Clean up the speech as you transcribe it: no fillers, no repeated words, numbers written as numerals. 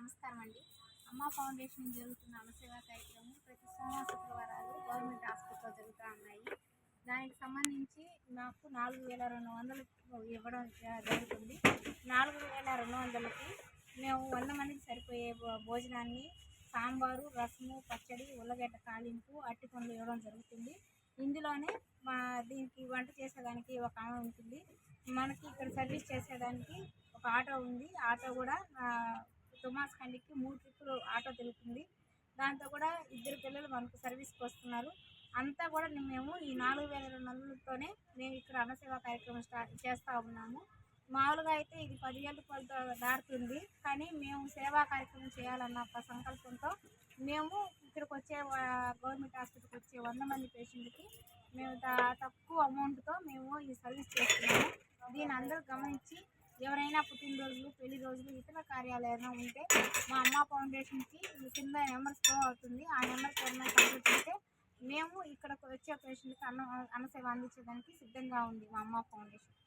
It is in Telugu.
నమస్కారం అండి. అమ్మ ఫౌండేషన్ జరుగుతున్న అన్నసేవా కార్యక్రమం ప్రతి సోమ శుక్రవారాలు గవర్నమెంట్ హాస్పిటల్లో జరుగుతూ ఉన్నాయి. దానికి సంబంధించి నాకు 4200 ఇవ్వడం జరుగుతుంది. 4200కి మేము 100 మందికి సరిపోయే భోజనాన్ని, సాంబారు, రసము, పచ్చడి, ఉల్లగడ్డ తాలింపు, అరటిపండ్లు ఇవ్వడం జరుగుతుంది. ఇందులోనే దీనికి వంట చేసేదానికి ఒక ఆమె ఉంటుంది. మనకి ఇక్కడ సర్వీస్ చేసేదానికి ఒక ఆటో ఉంది. ఆటో కూడా తుమాస్ కండికి 3 ట్రిప్పులు ఆటో తిరుగుతుంది. దాంతో కూడా 2 పిల్లలు మనకు సర్వీస్కి వస్తున్నారు. అంతా కూడా మేము ఈ 4200తోనే మేము ఇక్కడ అన్నసేవా కార్యక్రమం స్టార్ట్ చేస్తూ ఉన్నాము. మామూలుగా అయితే ఇది 10,000 రూపాయలతో దాటుతుంది. కానీ మేము సేవా కార్యక్రమం చేయాలన్న ఒక సంకల్పంతో మేము ఇక్కడికి వచ్చే గవర్నమెంట్ హాస్పిటల్కి వచ్చే 100 మంది పేషెంట్కి మేము తక్కువ అమౌంట్తో మేము ఈ సర్వీస్ చేస్తున్నాము. దీన్ని అందరూ గమనించి ఎవరైనా పుట్టినరోజులు, పెళ్లి రోజులు, ఇతర కార్యాలు ఏమైనా ఉంటే మా అమ్మ ఫౌండేషన్కి కింద నెంబర్ స్టోర్ అవుతుంది. ఆ నెంబర్కి ఏమైనా కంప్లీట్ చేస్తే మేము ఇక్కడికి వచ్చే పేషెంట్కి అన్నసేవ అందించడానికి సిద్ధంగా ఉంది మా అమ్మ ఫౌండేషన్.